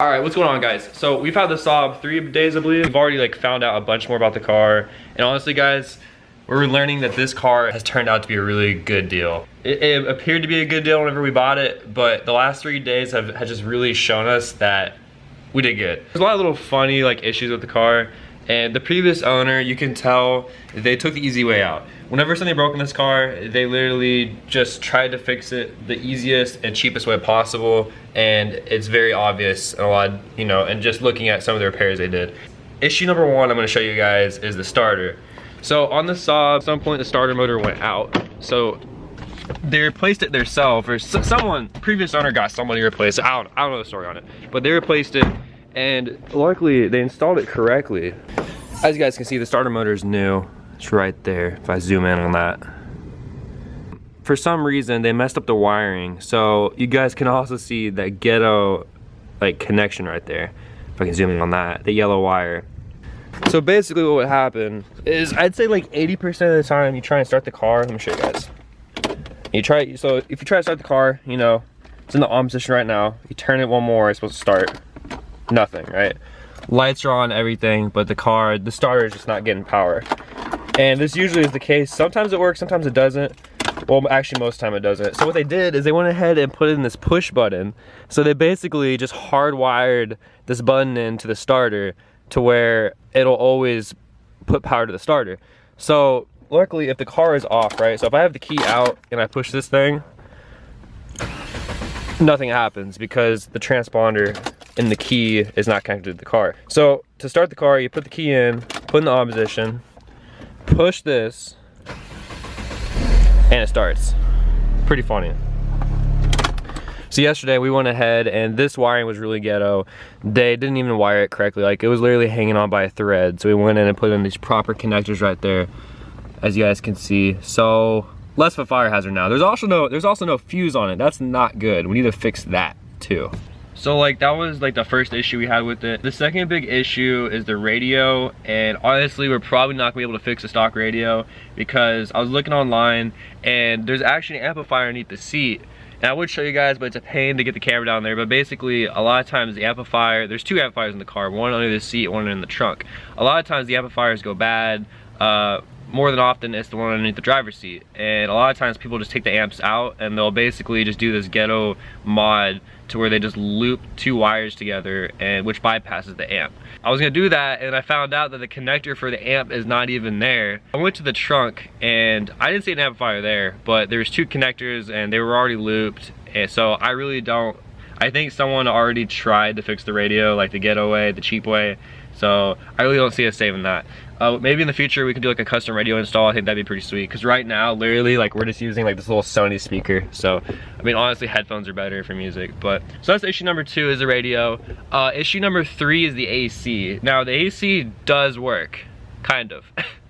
All right, what's going on, guys? So we've had the Saab 3 days, I believe. We've already found out a bunch more about the car, and honestly, guys, we're learning that this car has turned out to be a really good deal. It appeared to be a good deal whenever we bought it, but the last 3 days have just really shown us that we did good. There's a lot of little funny issues with the car, and the previous owner, you can tell they took the easy way out. Whenever something broke in this car, they literally just tried to fix it the easiest and cheapest way possible, and it's very obvious and a lot, and just looking at some of the repairs they did. Issue number one I'm gonna show you guys is the starter. So on the Saab, at some point the starter motor went out. So they replaced it themselves, or someone, previous owner got somebody to replace it. I don't know the story on it, but they replaced it, and luckily they installed it correctly. As you guys can see, the starter motor is new. It's right there, if I zoom in on that. For some reason, they messed up the wiring, so you guys can also see that ghetto connection right there. If I can zoom in on that, the yellow wire. So basically what would happen is, I'd say 80% of the time you try and start the car. Let me show you guys. So if you try to start the car, it's in the on position right now. You turn it one more, it's supposed to start. Nothing, right? Lights are on, everything, but the starter is just not getting power. And this usually is the case. Sometimes it works, sometimes it doesn't. Well, actually most of the time it doesn't. So what they did is they went ahead and put in this push button. So they basically just hardwired this button into the starter to where it'll always put power to the starter. So luckily, if the car is off, right? So if I have the key out and I push this thing, nothing happens because the transponder and the key is not connected to the car. So to start the car, you put the key in, put in the on position, push this, and it starts. Pretty funny. So yesterday we went ahead, and this wiring was really ghetto. They didn't even wire it correctly. It was literally hanging on by a thread. So we went in and put in these proper connectors right there, as you guys can see. So less of a fire hazard now. There's also no fuse on it. That's not good. We need to fix that too. So that was the first issue we had with it. The second big issue is the radio, and honestly we're probably not gonna be able to fix the stock radio because I was looking online and there's actually an amplifier underneath the seat. And I would show you guys, but it's a pain to get the camera down there. But basically, a lot of times the amplifier, there's 2 amplifiers in the car, one under the seat, one in the trunk. A lot of times the amplifiers go bad. More than often it's the one underneath the driver's seat, and a lot of times people just take the amps out and they'll basically just do this ghetto mod to where they just loop 2 wires together, and which bypasses the amp. I was gonna do that, and I found out that the connector for the amp is not even there. I went to the trunk and I didn't see an amplifier there, but there's 2 connectors and they were already looped, and so I think someone already tried to fix the radio the ghetto way, the cheap way. So I really don't see us saving that. Maybe in the future we can do a custom radio install. I think that'd be pretty sweet. Because right now, literally, we're just using this little Sony speaker. So, I mean, honestly, headphones are better for music. But so that's issue number 2 is the radio. Issue number 3 is the AC. Now the AC does work, kind of.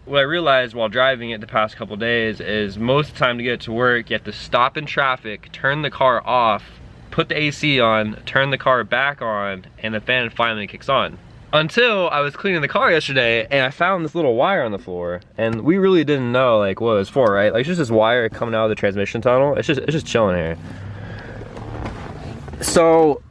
What I realized while driving it the past couple days is most of the time to get it to work, you have to stop in traffic, turn the car off, put the AC on, turn the car back on, and the fan finally kicks on. Until I was cleaning the car yesterday and I found this little wire on the floor, and we really didn't know what it was for, right? It's just this wire coming out of the transmission tunnel. It's just chilling here. So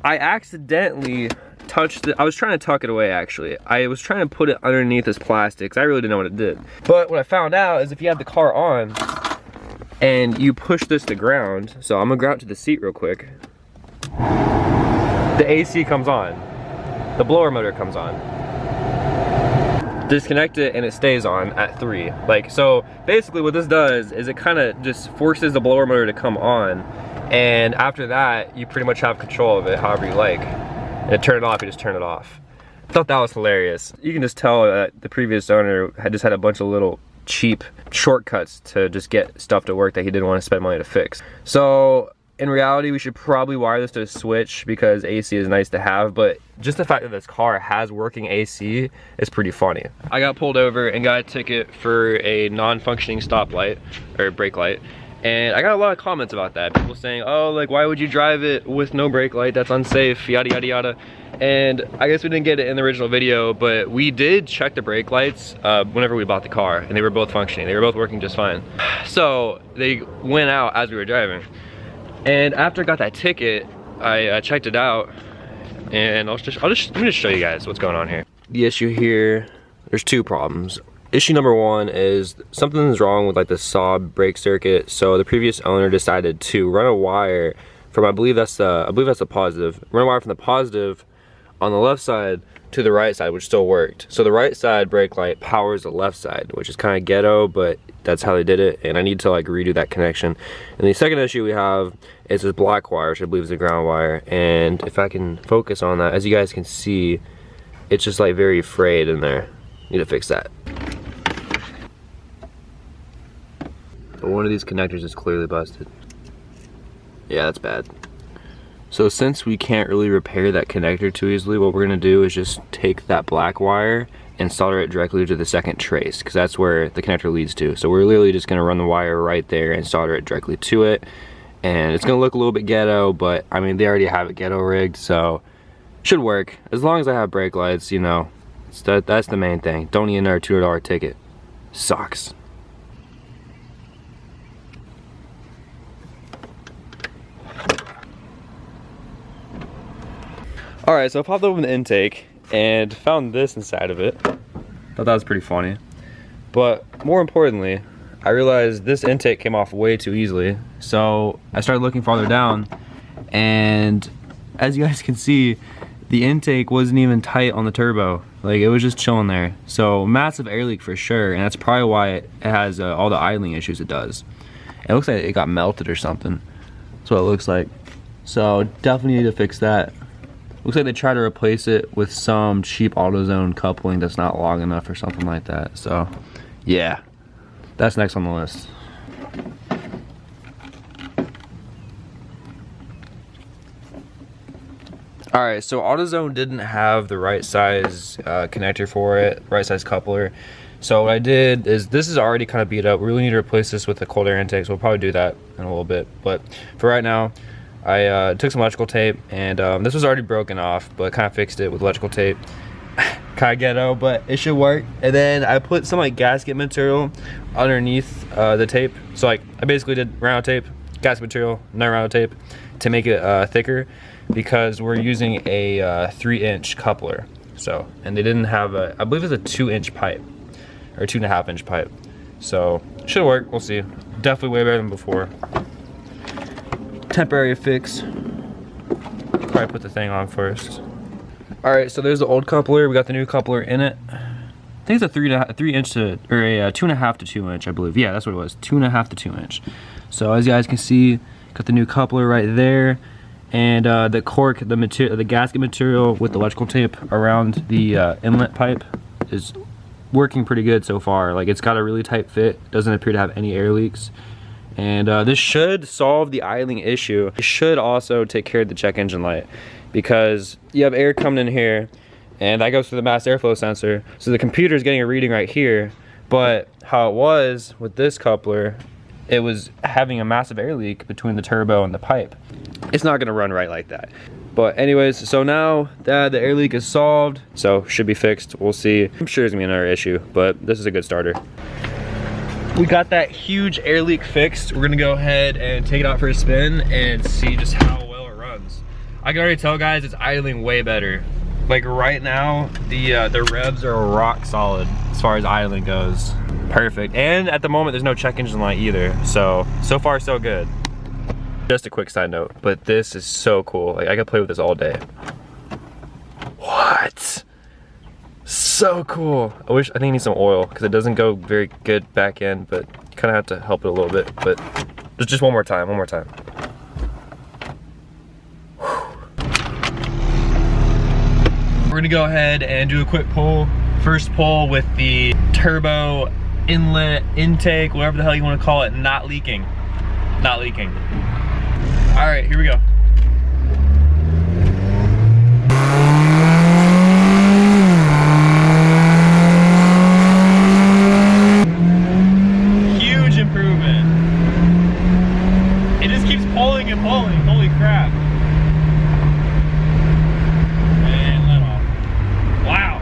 I accidentally touched it. I was trying to tuck it away, actually. I was trying to put it underneath this plastic because I really didn't know what it did. But what I found out is if you have the car on and you push this to ground, so I'm gonna go out to the seat real quick, the AC comes on. The blower motor comes on. Disconnect it and it stays on at 3. So basically what this does is it kind of just forces the blower motor to come on, and after that you pretty much have control of it however you like. And to turn it off, you just turn it off. I thought that was hilarious. You can just tell that the previous owner had a bunch of little cheap shortcuts to just get stuff to work that he didn't want to spend money to fix. So in reality, we should probably wire this to a switch because AC is nice to have, but just the fact that this car has working AC is pretty funny. I got pulled over and got a ticket for a non-functioning stoplight or brake light, and I got a lot of comments about that. People saying, oh, why would you drive it with no brake light? That's unsafe, yada yada yada. And I guess we didn't get it in the original video, but we did check the brake lights whenever we bought the car, and they were both functioning. They were both working just fine. So they went out as we were driving. And after I got that ticket, I checked it out, and let me just show you guys what's going on here. The issue here, there's two problems. Issue number one is something's wrong with like the Saab brake circuit. So the previous owner decided to run a wire from, I believe that's the positive. Run a wire from the positive on the left side to the right side, which still worked. So the right side brake light powers the left side, which is kind of ghetto, but that's how they did it. And I need to like redo that connection. And the second issue we have is this black wire, which I believe is the ground wire. And if I can focus on that, as you guys can see, it's just like very frayed in there. Need to fix that. But one of these connectors is clearly busted. Yeah, that's bad. So since we can't really repair that connector too easily, what we're gonna do is just take that black wire and solder it directly to the second trace, because that's where the connector leads to. So we're literally just gonna run the wire right there and solder it directly to it. And it's gonna look a little bit ghetto, but I mean, they already have it ghetto rigged, so should work. As long as I have brake lights, you know, that's the main thing. Don't need another $200 ticket. Sucks. Alright, so I popped open the intake and found this inside of it. Thought that was pretty funny. But more importantly, I realized this intake came off way too easily. So I started looking farther down, and as you guys can see, the intake wasn't even tight on the turbo. Like, it was just chilling there. So massive air leak for sure, and that's probably why it has all the idling issues it does. It looks like it got melted or something. That's what it looks like. So definitely need to fix that. Looks like they try to replace it with some cheap AutoZone coupling that's not long enough or something like that. So yeah, that's next on the list. Alright, so AutoZone didn't have the right size connector for it, right size coupler. So what I did is, this is already kind of beat up. We really need to replace this with the cold air intake, so we'll probably do that in a little bit. But for right now, I took some electrical tape, and this was already broken off, but kind of fixed it with electrical tape. Kind of ghetto, but it should work. And then I put some like gasket material underneath the tape. So like, I basically did round tape, gasket material, another round tape to make it thicker, because we're using a 3-inch coupler. So, and they didn't have a, I believe it's a 2-inch pipe, or 2.5-inch pipe. So should work, we'll see. Definitely way better than before. Temporary fix. Probably put the thing on first. Alright, so there's the old coupler. We got the new coupler in it. I think it's a 3-inch to, or a 2.5 to 2-inch, I believe. Yeah, that's what it was, 2.5 to 2-inch. So as you guys can see, got the new coupler right there, and the cork, the gasket material with the electrical tape around the inlet pipe is working pretty good so far. Like, it's got a really tight fit. Doesn't appear to have any air leaks. And this should solve the idling issue. It should also take care of the check engine light, because you have air coming in here, and that goes through the mass airflow sensor. So the computer is getting a reading right here, but how it was with this coupler, it was having a massive air leak between the turbo and the pipe. It's not gonna run right like that. But anyways, so now that the air leak is solved, so should be fixed, we'll see. I'm sure there's gonna be another issue, but this is a good starter. We got that huge air leak fixed. We're gonna go ahead and take it out for a spin and see just how well it runs. I can already tell, guys, it's idling way better. Like right now, the revs are rock solid as far as idling goes. Perfect. And at the moment, there's no check engine light either. So far so good. Just a quick side note, but this is so cool. Like, I could play with this all day. What? So cool. I think it needs some oil, because it doesn't go very good back end, but you kind of have to help it a little bit. But just one more time, We're gonna go ahead and do a quick pull. First pull with the turbo inlet intake, whatever the hell you want to call it, not leaking. Not leaking. All right, here we go. Huge improvement. It just keeps pulling and pulling. Holy crap. And let off. Wow.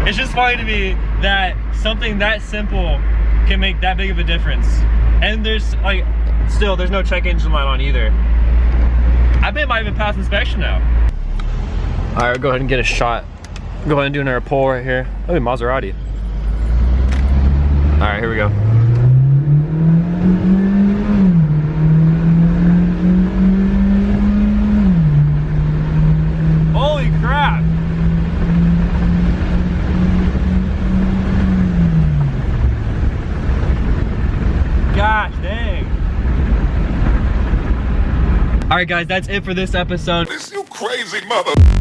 It's just funny to me that something that simple can make that big of a difference. And there's like, still, there's no check engine light on either. I bet it might even pass inspection now. All right, go ahead and get a shot. Go ahead and do another pull right here. Oh, Maserati. All right, here we go. Holy crap. Gosh dang. All right guys, that's it for this episode. This you crazy mother.